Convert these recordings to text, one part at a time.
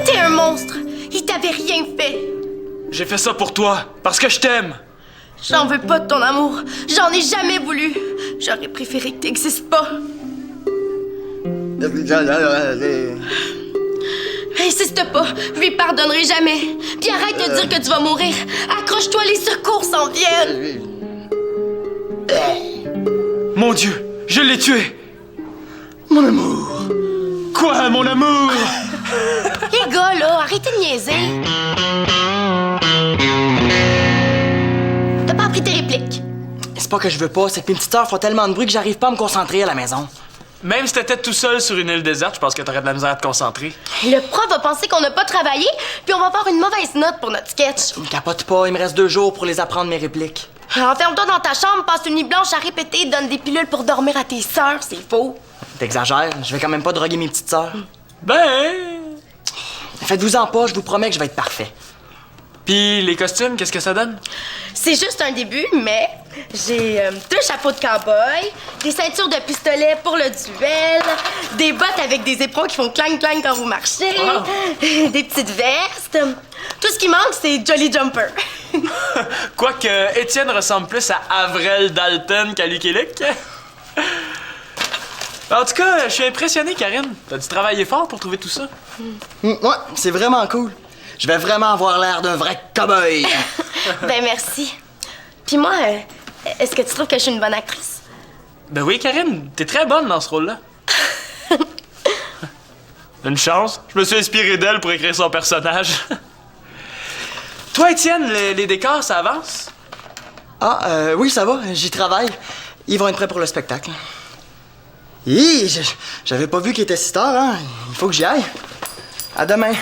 T'es un monstre! Il t'avait rien fait! J'ai fait ça pour toi, parce que je t'aime. J'en veux pas de ton amour. J'en ai jamais voulu. J'aurais préféré que t'existes pas. Insiste pas, je lui pardonnerai jamais. Puis arrête de dire que tu vas mourir. Accroche-toi, les secours s'en viennent. Mon Dieu, je l'ai tué. Mon amour! Quoi, mon amour? Les gars, là, arrêtez de niaiser. T'as pas appris tes répliques. C'est pas que je veux pas, c'est que mes petites sœurs font tellement de bruit que j'arrive pas à me concentrer à la maison. Même si t'étais tout seul sur une île déserte, je pense que t'aurais de la misère à te concentrer. Le prof va penser qu'on n'a pas travaillé, puis on va avoir une mauvaise note pour notre sketch. Me capote pas, il me reste 2 jours pour les apprendre mes répliques. Enferme-toi dans ta chambre, passe une nuit blanche à répéter, donne des pilules pour dormir à tes sœurs, c'est faux. T'exagères, je vais quand même pas droguer mes petites sœurs. Ben... Faites-vous-en pas, je vous promets que je vais être parfait. Puis les costumes, qu'est-ce que ça donne? C'est juste un début, mais j'ai 2 chapeaux de cow-boy, des ceintures de pistolet pour le duel, des bottes avec des éperons qui font clang-clang quand vous marchez, des petites vestes. Tout ce qui manque, c'est Jolly Jumper. Quoique Étienne ressemble plus à Avril Dalton qu'à Lucky Luke. En tout cas, je suis impressionné, Karine. T'as dû travailler fort pour trouver tout ça. Ouais, c'est vraiment cool. Je vais vraiment avoir l'air d'un vrai cow-boy. Ben merci. Puis moi, est-ce que tu trouves que je suis une bonne actrice? Ben oui, Karine, t'es très bonne dans ce rôle-là. Une chance. Je me suis inspiré d'elle pour écrire son personnage. Toi, Étienne, les décors, ça avance? Ah, oui, ça va, j'y travaille. Ils vont être prêts pour le spectacle. Hi, j'avais pas vu qu'il était si tard, hein. Il faut que j'y aille. À demain.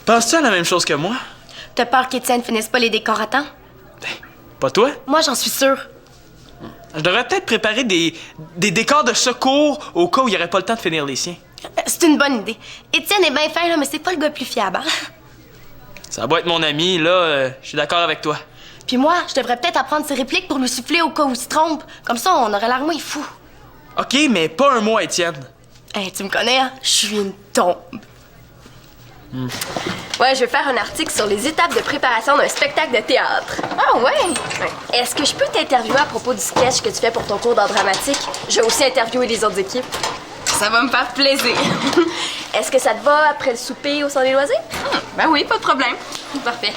Penses-tu à la même chose que moi? T'as peur qu'Étienne finisse pas les décors à temps? Pas toi? Moi, j'en suis sûre. Je devrais peut-être préparer des décors de secours au cas où il n'y aurait pas le temps de finir les siens. C'est une bonne idée. Étienne est bien fin, là, mais c'est pas le gars le plus fiable, hein? Ça va être mon ami, là, je suis d'accord avec toi. Puis moi, je devrais peut-être apprendre ses répliques pour lui souffler au cas où il se trompe. Comme ça, on aurait l'air moins fou. OK, mais pas un mois, Étienne. Hey, tu me connais, hein? Je suis une tombe. Ouais, je vais faire un article sur les étapes de préparation d'un spectacle de théâtre. Ah ouais? Est-ce que je peux t'interviewer à propos du sketch que tu fais pour ton cours d'art dramatique? Je vais aussi interviewer les autres équipes. Ça va me faire plaisir. Est-ce que ça te va après le souper au centre des loisirs? Ben oui, pas de problème. Parfait.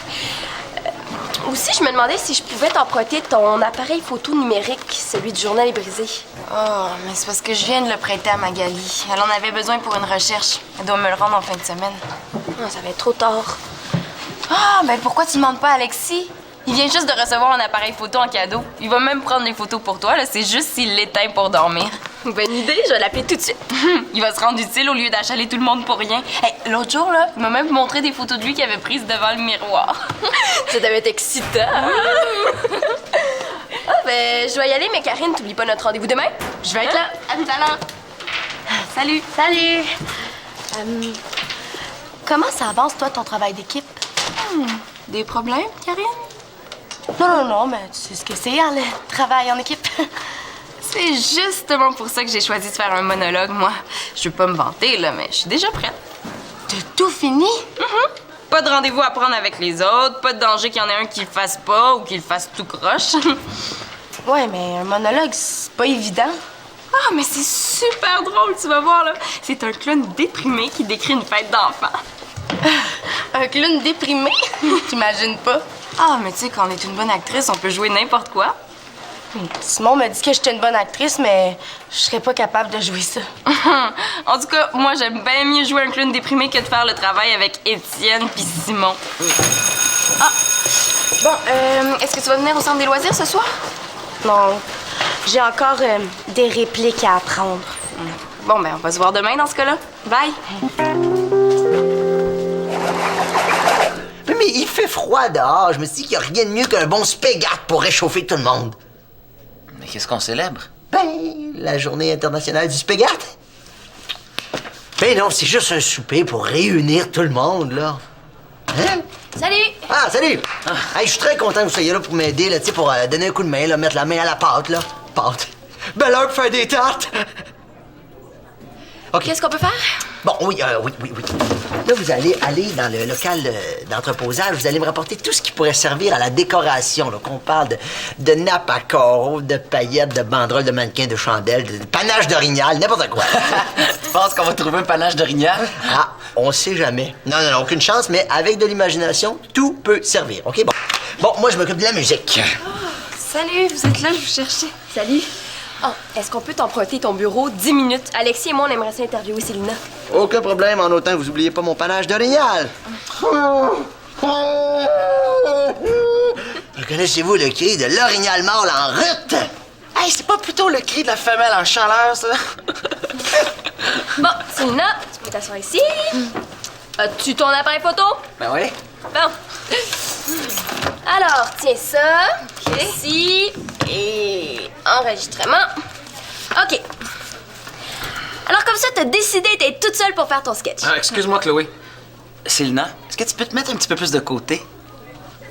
Aussi, je me demandais si je pouvais t'emprunter ton appareil photo numérique, celui du journal est brisé. Oh, mais c'est parce que je viens de le prêter à Magali. Elle en avait besoin pour une recherche. Elle doit me le rendre en fin de semaine. Ah, ça va être trop tard. Ah, ben pourquoi tu demandes pas à Alexis? Il vient juste de recevoir un appareil photo en cadeau. Il va même prendre les photos pour toi, là. C'est juste s'il l'éteint pour dormir. Bonne idée, je vais l'appeler tout de suite. Il va se rendre utile au lieu d'achaler tout le monde pour rien. Hey, l'autre jour, là, il m'a même montré des photos de lui qu'il avait prises devant le miroir. Ça devait être excitant. Ah, ben, je vais y aller, mais Karine, t'oublies pas notre rendez-vous demain? Je vais être là. À tout à l'heure. Salut. Salut! Comment ça avance, toi, ton travail d'équipe? Des problèmes, Karine? Non, mais tu sais ce que c'est, hein, le travail en équipe. C'est justement pour ça que j'ai choisi de faire un monologue, moi. Je veux pas me vanter, là, mais je suis déjà prête. T'as tout fini? Pas de rendez-vous à prendre avec les autres, pas de danger qu'il y en ait un qui le fasse pas ou qu'il le fasse tout croche. Ouais, mais un monologue, c'est pas évident. Ah, mais c'est super drôle, tu vas voir, là. C'est un clown déprimé qui décrit une fête d'enfants. Un clown déprimé? T'imagines pas? Ah, mais tu sais, quand on est une bonne actrice, on peut jouer n'importe quoi. Simon m'a dit que j'étais une bonne actrice, mais je serais pas capable de jouer ça. En tout cas, moi, j'aime bien mieux jouer un clown déprimé que de faire le travail avec Étienne puis Simon. Ah! Bon, est-ce que tu vas venir au centre des loisirs ce soir? Non, j'ai encore des répliques à apprendre. Bon, ben, on va se voir demain dans ce cas-là. Bye! Mais il fait froid dehors. Je me suis dit qu'il n'y a rien de mieux qu'un bon spaghetti pour réchauffer tout le monde. Mais qu'est-ce qu'on célèbre? Ben, la journée internationale du spaghetti. Ben non, c'est juste un souper pour réunir tout le monde, là. Hein? Salut! Ah, salut! Hey, je suis très content que vous soyez là pour m'aider, là, tu sais, pour donner un coup de main, là, mettre la main à la pâte, là. Pâte. Belle heure pour faire des tartes! OK. Qu'est-ce qu'on peut faire? Bon, oui. Là, vous allez aller dans le local d'entreposage. Vous allez me rapporter tout ce qui pourrait servir à la décoration. Là, qu'on parle de nappes à carreaux, de paillettes, de banderoles, de mannequins, de chandelles, de panache d'orignal, n'importe quoi. Tu penses qu'on va trouver un panache d'orignal? Ah, on sait jamais. Non, aucune chance, mais avec de l'imagination, tout peut servir. OK, bon. Bon, moi, je m'occupe de la musique. Salut, vous êtes là, je vous cherchais. Salut. Oh, est-ce qu'on peut t'emprunter ton bureau 10 minutes? Alexis et moi, on aimerait ça interviewer Célina. Aucun problème, en autant que vous oubliez pas mon panache d'orignal. Reconnaissez-vous le cri de l'orignal mâle en route? Hey, c'est pas plutôt le cri de la femelle en chaleur, ça? Bon, Célina, tu peux t'asseoir ici. As-tu ton appareil photo? Ben oui. Bon. Alors, tiens ça. Ici. Et enregistrement. OK. Alors, comme ça, t'as décidé d'être toute seule pour faire ton sketch. Ah, excuse-moi, Chloé. Célina, est-ce que tu peux te mettre un petit peu plus de côté?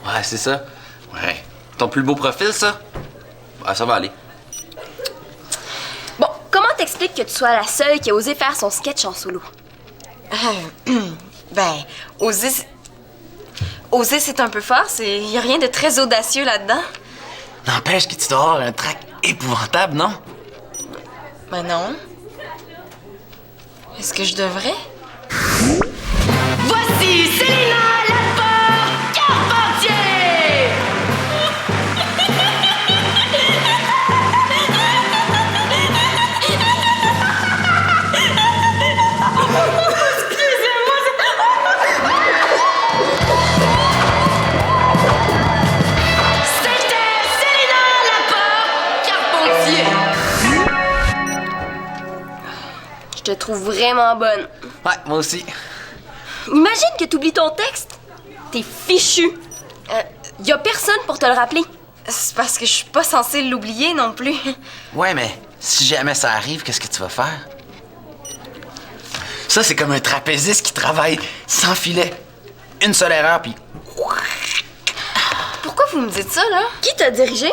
Ouais, c'est ça. Ouais. Ton plus beau profil, ça? Ah, ça va aller. Bon, comment t'expliques que tu sois la seule qui a osé faire son sketch en solo? Ben, oser, c'est un peu fort. Il y a rien de très audacieux là-dedans. N'empêche que tu dois avoir un trac épouvantable, non? Ben non. Est-ce que je devrais? Voici Célina Laport-Carpentier! Je te trouve vraiment bonne. Ouais, moi aussi. Imagine que t'oublies ton texte. T'es fichu. Y a personne pour te le rappeler. C'est parce que je suis pas censée l'oublier non plus. Ouais, mais si jamais ça arrive, qu'est-ce que tu vas faire? Ça, c'est comme un trapéziste qui travaille sans filet. Une seule erreur, puis... Pourquoi vous me dites ça, là? Qui t'a dirigé?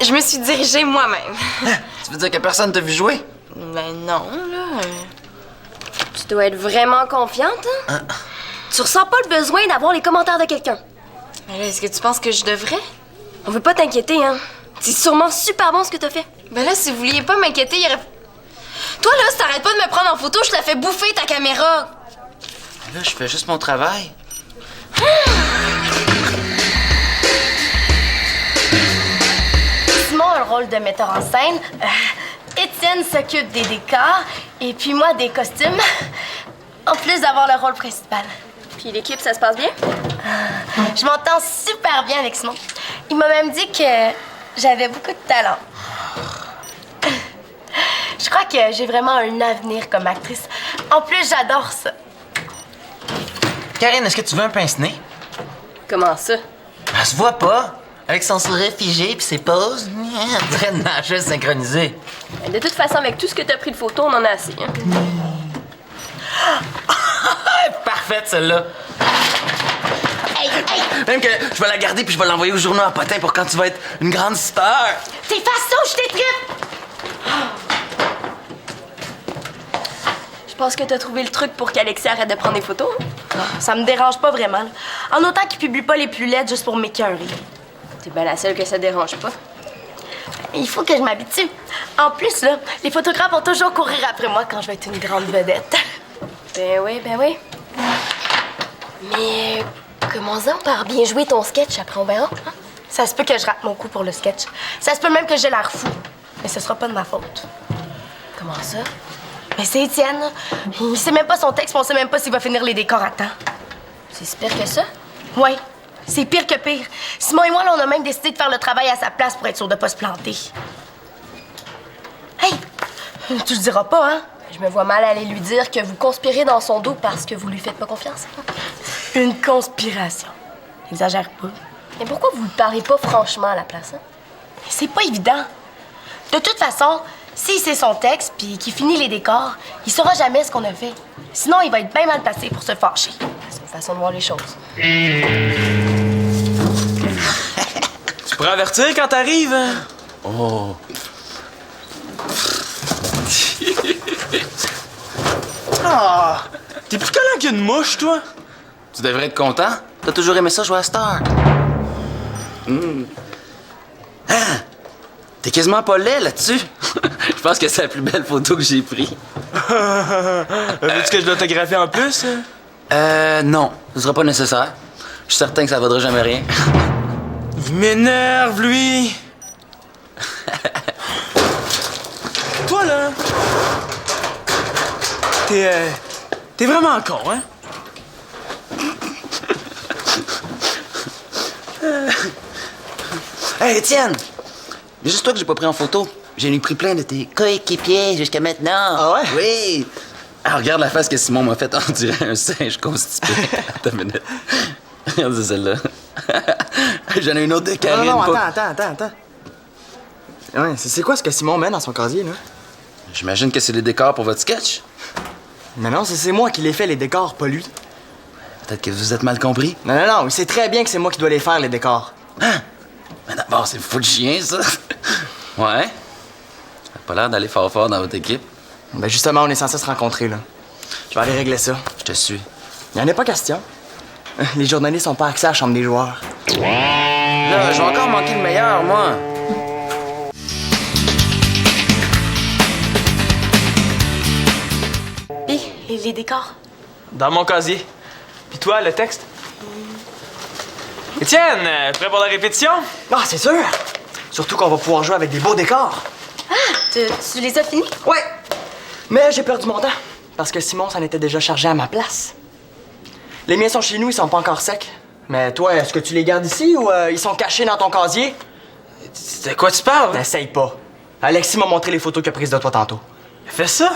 Je me suis dirigée moi-même. Tu veux dire que personne t'a vu jouer? Ben non, là. Tu dois être vraiment confiante, hein? Tu ressens pas le besoin d'avoir les commentaires de quelqu'un. Mais là, est-ce que tu penses que je devrais? On veut pas t'inquiéter, hein? C'est sûrement super bon ce que t'as fait. Ben là, si vous vouliez pas m'inquiéter, il y aurait... Toi, là, si t'arrêtes pas de me prendre en photo, je te la fais bouffer, ta caméra. Là, je fais juste mon travail. Simon a le rôle de metteur en scène. Étienne s'occupe des décors. Et puis moi, des costumes. En plus d'avoir le rôle principal. Puis l'équipe, ça se passe bien? Je m'entends super bien avec Simon. Il m'a même dit que j'avais beaucoup de talent. Je crois que j'ai vraiment un avenir comme actrice. En plus, j'adore ça. Karine, est-ce que tu veux un pince-nez? Comment ça? Elle se voit pas. Avec son sourire figé puis ses poses. On dirait une nageuse synchronisée. De toute façon, avec tout ce que t'as pris de photos, on en a assez, hein? Parfaite, celle-là. Même que je vais la garder puis je vais l'envoyer au journal à Potin pour quand tu vas être une grande star. Tes façons, je t'étripe! Je pense que t'as trouvé le truc pour qu'Alexis arrête de prendre des photos. Hein? Ça me dérange pas vraiment. En autant qu'il publie pas les plus laides juste pour m'écœurer. T'es bien la seule que ça dérange pas. Il faut que je m'habitue. En plus, là, les photographes vont toujours courir après moi quand je vais être une grande vedette. Ben oui, ben oui. Mais commençons par bien jouer ton sketch, après on verra. Hein? Ça se peut que je rate mon coup pour le sketch. Ça se peut même que j'ai l'air fou. Mais ce sera pas de ma faute. Comment ça? Mais c'est Étienne. Il sait même pas son texte, mais on sait même pas s'il va finir les décors à temps. C'est si pire que ça? Oui, c'est pire que pire. Simon et moi, là, on a même décidé de faire le travail à sa place pour être sûr de pas se planter. Hey! Tu le diras pas, hein? Je me vois mal aller lui dire que vous conspirez dans son dos parce que vous lui faites pas confiance. Une conspiration. Exagère pas. Mais pourquoi vous ne parlez pas franchement à la place, hein? C'est pas évident. De toute façon, s'il sait son texte puis qu'il finit les décors, il saura jamais ce qu'on a fait. Sinon, il va être bien mal placé pour se fâcher. C'est une façon de voir les choses. Tu pourrais avertir quand t'arrives, hein? Oh. Ah! T'es plus collant qu'une mouche, toi? Tu devrais être content. T'as toujours aimé ça jouer à Star. Ah! T'es quasiment pas laid là-dessus. Je pense que c'est la plus belle photo que j'ai prise. Veux-tu que je l'autographie en plus? Non. Ce sera pas nécessaire. Je suis certain que ça vaudra jamais rien. Il m'énerve, lui! Toi, là! T'es vraiment con, hein? Hey, Étienne! C'est juste toi que j'ai pas pris en photo. J'ai pris plein de tes coéquipiers jusqu'à maintenant. Ah ouais? Oui! Ah, regarde la face que Simon m'a faite, on dirait un singe constipé. Attends une minute. Regarde, c'est celle-là. J'en ai une autre de Karine. Non, pas- attends. Ouais, c'est quoi ce que Simon met dans son casier, là? J'imagine que c'est les décors pour votre sketch. Mais non, c'est moi qui les fais, les décors, pas lui. Peut-être que vous êtes mal compris. Non, il sait très bien que c'est moi qui dois les faire, les décors. Mais d'abord, c'est fou de chien, ça. Ouais. T'as pas l'air d'aller fort dans votre équipe. Ben justement, on est censé se rencontrer, là. Je vais aller régler ça. Je te suis. Il en est pas question. Les journalistes n'ont pas accès à la chambre des joueurs. Là, je vais encore manquer le meilleur, moi. Puis, les décors. Dans mon casier. Puis toi, le texte? Étienne, prêt pour la répétition? Ah, c'est sûr! Surtout qu'on va pouvoir jouer avec des beaux décors. Tu les as finis? Ouais! Mais j'ai perdu mon temps, parce que Simon s'en était déjà chargé à ma place. Les miens sont chez nous, ils sont pas encore secs. Mais toi, est-ce que tu les gardes ici ou ils sont cachés dans ton casier? De quoi tu parles? N'essaye pas. Alexis m'a montré les photos qu'il a prises de toi tantôt. Fais ça!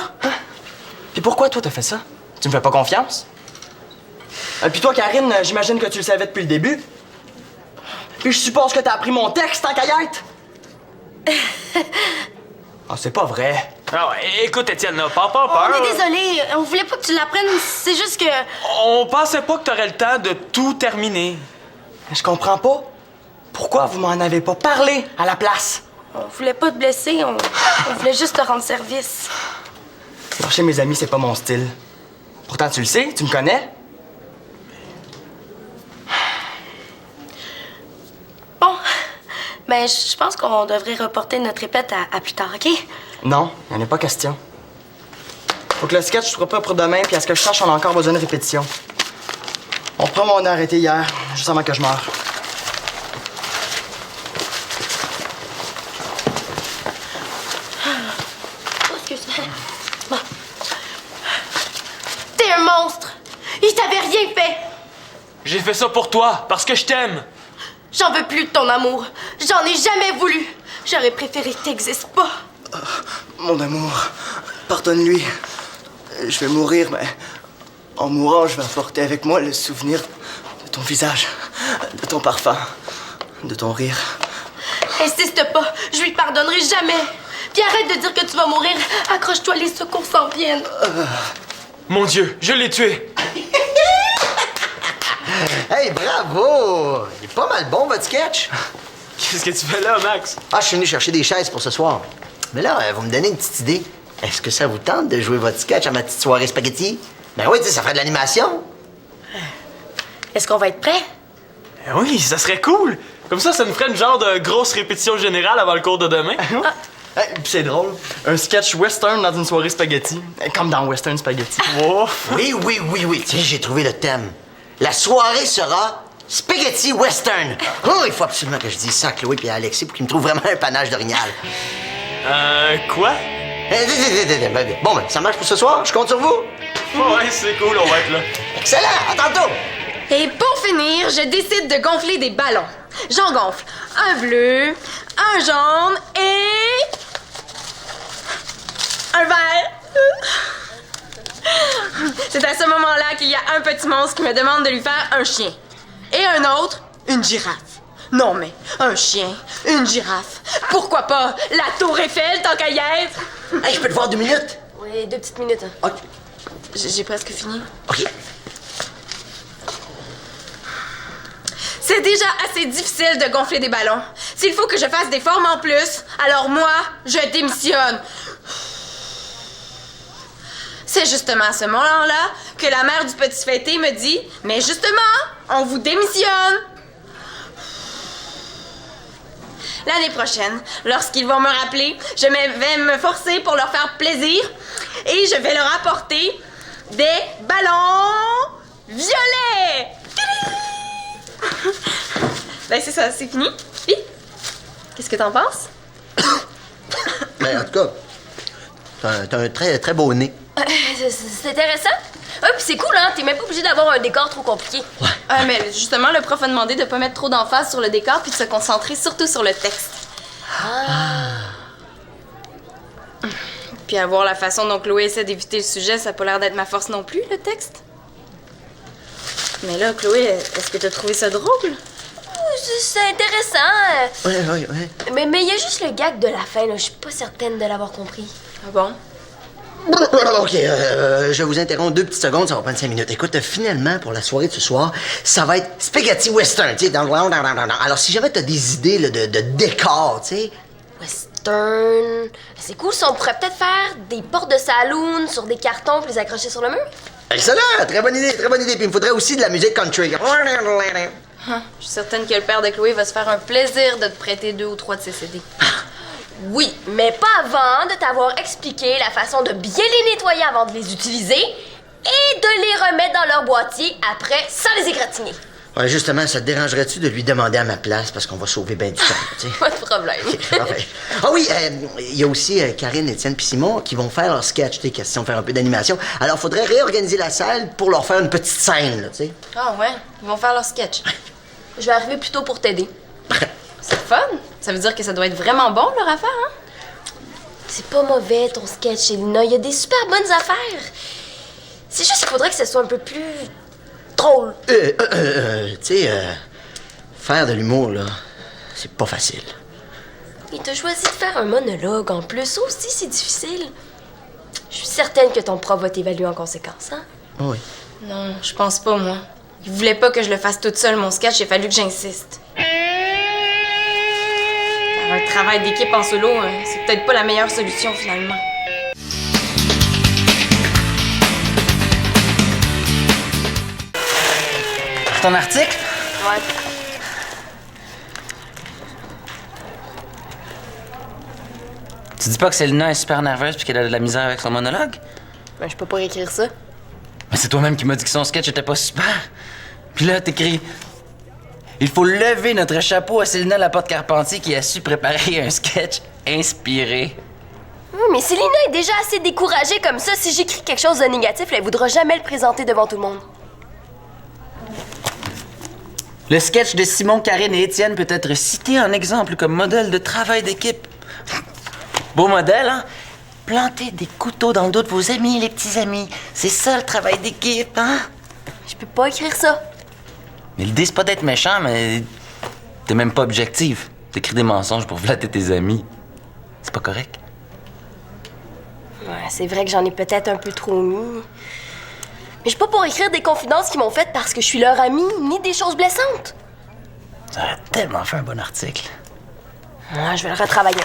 Puis pourquoi toi t'as fait ça? Tu me fais pas confiance? Puis toi, Karine, j'imagine que tu le savais depuis le début. Puis je suppose que t'as appris mon texte en caillette. Ah, c'est pas vrai. Ah ouais, écoute, Étienne, là, pas peur. On est désolé, on voulait pas que tu l'apprennes, c'est juste que... On pensait pas que t'aurais le temps de tout terminer. Mais je comprends pas. Pourquoi vous m'en avez pas parlé à la place? On voulait pas te blesser, on voulait juste te rendre service. Marcher mes amis, c'est pas mon style. Pourtant, tu le sais, tu me connais. Bon, ben je pense qu'on devrait reporter notre répète à plus tard, OK? Non, il en est pas question. Faut que le sketch soit prêt pour demain, puis à ce que je sache, on a encore besoin de répétition. On reprend mon arrêté hier, juste avant que je meure. Excuse-moi. Bon. T'es un monstre! Il t'avait rien fait! J'ai fait ça pour toi, parce que je t'aime. J'en veux plus de ton amour. J'en ai jamais voulu. J'aurais préféré que t'existes pas. Mon amour, pardonne-lui. Je vais mourir, mais en mourant, je vais apporter avec moi le souvenir de ton visage, de ton parfum, de ton rire. Insiste pas, je lui pardonnerai jamais. Puis arrête de dire que tu vas mourir. Accroche-toi, les secours s'en viennent. Mon Dieu, je l'ai tué. Hey, bravo! Il est pas mal bon, votre sketch. Qu'est-ce que tu fais là, Max? Ah, je suis venu chercher des chaises pour ce soir. Mais là, vous me donnez une petite idée. Est-ce que ça vous tente de jouer votre sketch à ma petite soirée spaghetti? Ben oui, tu sais, ça ferait de l'animation. Est-ce qu'on va être prêt? Oui, ça serait cool. Comme ça nous ferait une genre de grosse répétition générale avant le cours de demain. Puis c'est drôle, un sketch western dans une soirée spaghetti, comme dans Western Spaghetti. Oh. Oui. Tu sais, j'ai trouvé le thème. La soirée sera spaghetti western. Oh, il faut absolument que je dise ça à Chloé et à Alexis pour qu'ils me trouvent vraiment un panache d'orignal. Quoi? Bon, ben, ça marche pour ce soir. Je compte sur vous. Ouais, c'est cool, on va être là. Excellent. À tantôt. Et pour finir, je décide de gonfler des ballons. J'en gonfle un bleu, un jaune et... un vert. C'est à ce moment-là qu'il y a un petit monstre qui me demande de lui faire un chien. Et un autre, une girafe. Non, mais un chien, une girafe, pourquoi pas la tour Eiffel tant qu'à y être? Hey, je peux te voir 2 minutes? Oui, 2 petites minutes. Hein. OK. J'ai presque fini. OK. C'est déjà assez difficile de gonfler des ballons. S'il faut que je fasse des formes en plus, alors moi, je démissionne. C'est justement à ce moment-là que la mère du petit fêté me dit « Mais justement, on vous démissionne! » L'année prochaine, lorsqu'ils vont me rappeler, je vais me forcer pour leur faire plaisir et je vais leur apporter des ballons violets! Ben c'est ça, c'est fini. Puis, qu'est-ce que t'en penses? Ben, en tout cas, t'as un très, très beau nez. C'est intéressant. Ah, puis c'est cool, hein? T'es même pas obligé d'avoir un décor trop compliqué. Mais justement, le prof a demandé de pas mettre trop d'emphase sur le décor puis de se concentrer surtout sur le texte. Puis à voir la façon dont Chloé essaie d'éviter le sujet, ça a pas l'air d'être ma force non plus, le texte. Mais là, Chloé, est-ce que t'as trouvé ça drôle? C'est intéressant. Ouais. Mais il y a juste le gag de la fin, là. Je suis pas certaine de l'avoir compris. Ah bon? OK, je vous interromps 2 petites secondes, ça va prendre 5 minutes. Écoute, finalement, pour la soirée de ce soir, ça va être spaghetti western, tu sais, Alors, si jamais t'as des idées là, de décor, tu sais... Western... C'est cool, ça. On pourrait peut-être faire des portes de saloon sur des cartons puis les accrocher sur le mur. Excellent! Très bonne idée. Puis il me faudrait aussi de la musique country. Je suis certaine que le père de Chloé va se faire un plaisir de te prêter 2 ou 3 de ses CD. Oui, mais pas avant de t'avoir expliqué la façon de bien les nettoyer avant de les utiliser et de les remettre dans leur boîtier après sans les égratigner. Ouais, justement, ça te dérangerait-tu de lui demander à ma place parce qu'on va sauver bien du temps, tu sais? Pas de problème. Parfait. Ah oui, il y a aussi Karine, Étienne puis Simon qui vont faire leur sketch, tu sais, question de faire un peu d'animation. Alors, faudrait réorganiser la salle pour leur faire une petite scène, là, tu sais. Ah ouais? Ils vont faire leur sketch. Je vais arriver plus tôt pour t'aider. C'est fun! Ça veut dire que ça doit être vraiment bon, leur affaire, hein? C'est pas mauvais, ton sketch, Elina. Il y a des super bonnes affaires. C'est juste qu'il faudrait que ce soit un peu plus drôle. Tu sais, faire de l'humour, là, c'est pas facile. Et t'as choisi de faire un monologue en plus. Ça aussi, c'est difficile. Je suis certaine que ton prof va t'évaluer en conséquence, hein? Oui. Non, je pense pas, moi. Il voulait pas que je le fasse toute seule, mon sketch. Il a fallu que j'insiste. Faire un travail d'équipe en solo, c'est peut-être pas la meilleure solution, finalement. Ton article? Ouais. Tu dis pas que Célina est super nerveuse puis qu'elle a de la misère avec son monologue? Ben, je peux pas écrire ça. Mais c'est toi-même qui m'as dit que son sketch était pas super. Puis là, t'écris... Il faut lever notre chapeau à Célina Laporte-Carpentier qui a su préparer un sketch inspiré. Oui, mais Célina est déjà assez découragée comme ça. Si j'écris quelque chose de négatif, elle voudra jamais le présenter devant tout le monde. Le sketch de Simon, Karine et Étienne peut être cité en exemple comme modèle de travail d'équipe. Beau modèle, hein? Planter des couteaux dans le dos de vos amis, les petits amis. C'est ça le travail d'équipe, hein? Je peux pas écrire ça. Mais l'idée, c'est pas d'être méchant, mais t'es même pas objective. T'écris des mensonges pour flatter tes amis. C'est pas correct. Ouais, c'est vrai que j'en ai peut-être un peu trop mis. Mais je suis pas pour écrire des confidences qu'ils m'ont faites parce que je suis leur amie, ni des choses blessantes. Ça aurait tellement fait un bon article. Moi, je vais le retravailler.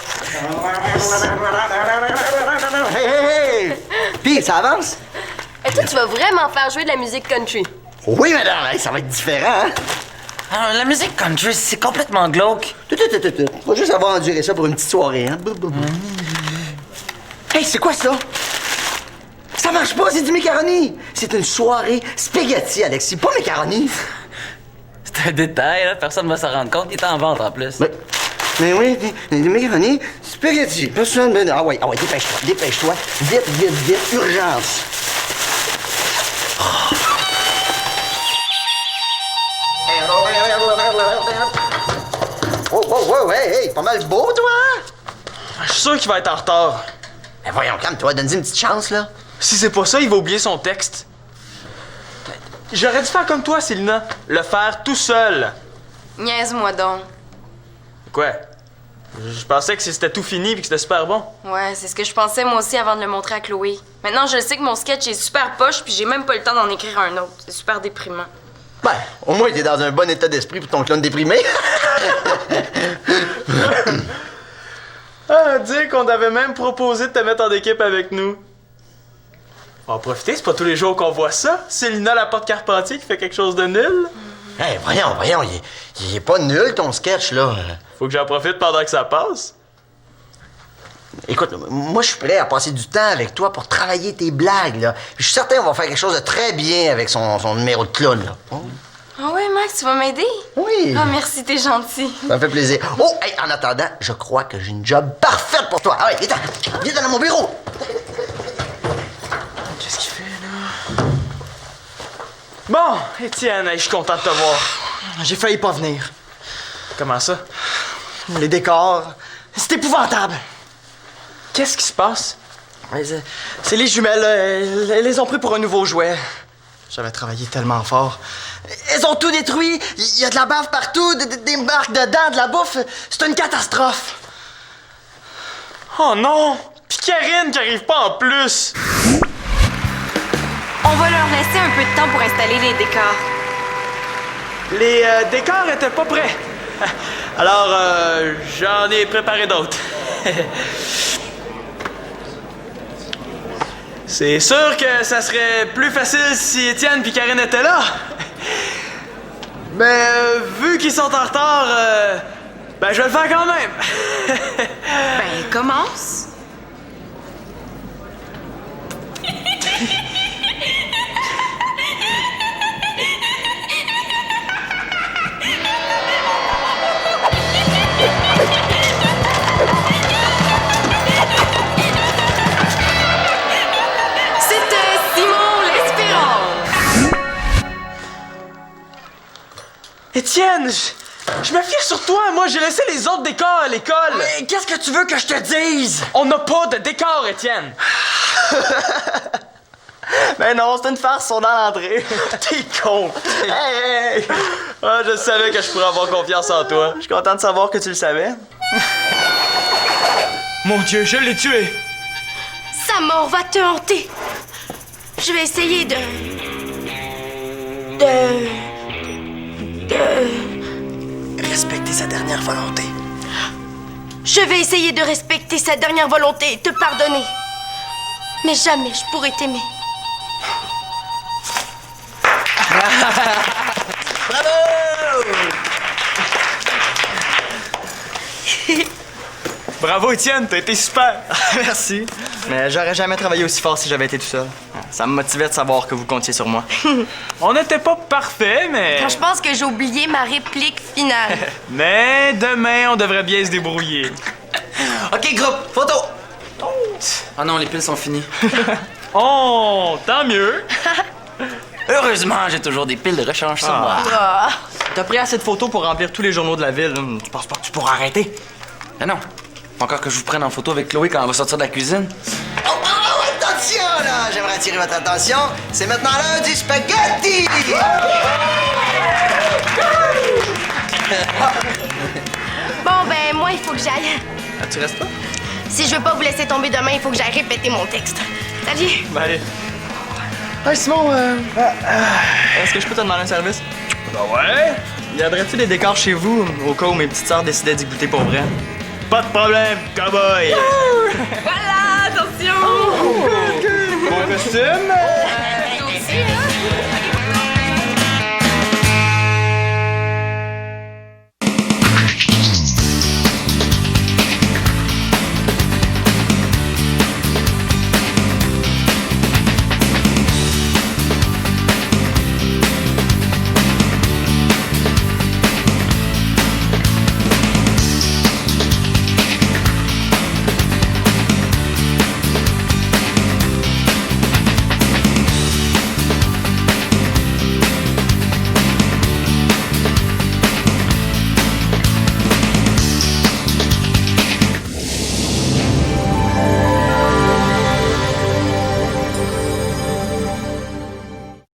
Hey! Puis, ça avance? Et toi, tu vas vraiment faire jouer de la musique country. Oui, madame, hey, ça va être différent, hein? Alors, la musique country, c'est complètement glauque. Faut juste avoir enduré ça pour une petite soirée, hein? Hey, c'est quoi ça? Ça marche pas, c'est du macaroni! C'est une soirée spaghetti, Alexis, pas macaroni! C'est un détail, là. Personne va s'en rendre compte. Il est en vente, en plus. Mais oui, du macaroni, spaghetti. Personne... Ah ouais, dépêche-toi. Vite, urgence. Oh, hey, pas mal beau, toi! Je suis sûr qu'il va être en retard. Ben voyons, calme-toi, donne-lui une petite chance, là. Si c'est pas ça, il va oublier son texte. J'aurais dû faire comme toi, Célina. Le faire tout seul. Niaise-moi donc. Quoi? Je pensais que c'était tout fini et que c'était super bon. Ouais, c'est ce que je pensais moi aussi avant de le montrer à Chloé. Maintenant, je sais que mon sketch est super poche puis j'ai même pas le temps d'en écrire un autre. C'est super déprimant. Ben, au moins, t'es dans un bon état d'esprit pour ton clown déprimé. Ah, dire qu'on t'avait même proposé de te mettre en équipe avec nous. On va en profiter, c'est pas tous les jours qu'on voit ça. C'est Lina la porte Carpentier qui fait quelque chose de nul. Hey, voyons, il est pas nul ton sketch, là. Faut que j'en profite pendant que ça passe. Écoute, moi, je suis prêt à passer du temps avec toi pour travailler tes blagues, là. Je suis certain qu'on va faire quelque chose de très bien avec son numéro de clown, là. Oh. Ah ouais, Max, tu vas m'aider? Oui. Ah, merci, t'es gentil. Ça me fait plaisir. Oh, hey, en attendant, je crois que j'ai une job parfaite pour toi. Ah ouais, viens dans mon bureau. Qu'est-ce qu'il fait, là? Bon, Étienne, je suis content de te voir. J'ai failli pas venir. Comment ça? Les décors, c'est épouvantable. Qu'est-ce qui se passe? Ouais, c'est les jumelles, elles les ont pris pour un nouveau jouet. J'avais travaillé tellement fort. Elles ont tout détruit. Il y a de la bave partout, des marques dedans, de la bouffe. C'est une catastrophe. Oh non! Pis Karine qui arrive pas en plus! On va leur laisser un peu de temps pour installer les décors. Les décors étaient pas prêts. Alors, j'en ai préparé d'autres. C'est sûr que ça serait plus facile si Étienne puis Karine étaient là. Mais vu qu'ils sont en retard, ben je vais le faire quand même. Ben, commence. Étienne, je me fie sur toi. Moi, j'ai laissé les autres décors à l'école. Mais qu'est-ce que tu veux que je te dise? On n'a pas de décor, Étienne. Ben non, c'est une farce, ils sont dans l'entrée. T'es con. Hey! Ah, je savais que je pourrais avoir confiance en toi. Je suis content de savoir que tu le savais. Mon Dieu, je l'ai tué. Sa mort va te hanter. Je vais essayer de Respecter sa dernière volonté. Je vais essayer de respecter sa dernière volonté et te pardonner. Mais jamais je pourrai t'aimer. Bravo! Bravo, Étienne, t'as été super. Merci. Mais j'aurais jamais travaillé aussi fort si j'avais été tout seul. Ça me motivait de savoir que vous comptiez sur moi. On n'était pas parfait, mais... Je pense que j'ai oublié ma réplique finale. Mais demain, on devrait bien se débrouiller. OK, groupe, photo! Ah non, les piles sont finies. Oh, tant mieux. Heureusement, j'ai toujours des piles de rechange sur moi. Ah. T'as pris assez de photos pour remplir tous les journaux de la ville. Tu penses pas que tu pourras arrêter? Mais non, faut encore que je vous prenne en photo avec Chloé quand elle va sortir de la cuisine. Oh, attention, là! J'aimerais attirer votre attention. C'est maintenant l'heure du spaghetti! Bon, ben, moi, il faut que j'aille. Ah, tu restes pas? Si je veux pas vous laisser tomber demain, il faut que j'aille répéter mon texte. Salut! Ben allez. Hey Simon, est-ce que je peux te demander un service? Ben ouais. Viendrais-tu des décors chez vous au cas où mes petites sœurs décidaient d'y goûter pour vrai? Pas de problème, cowboy. Voilà, attention! Bon costume.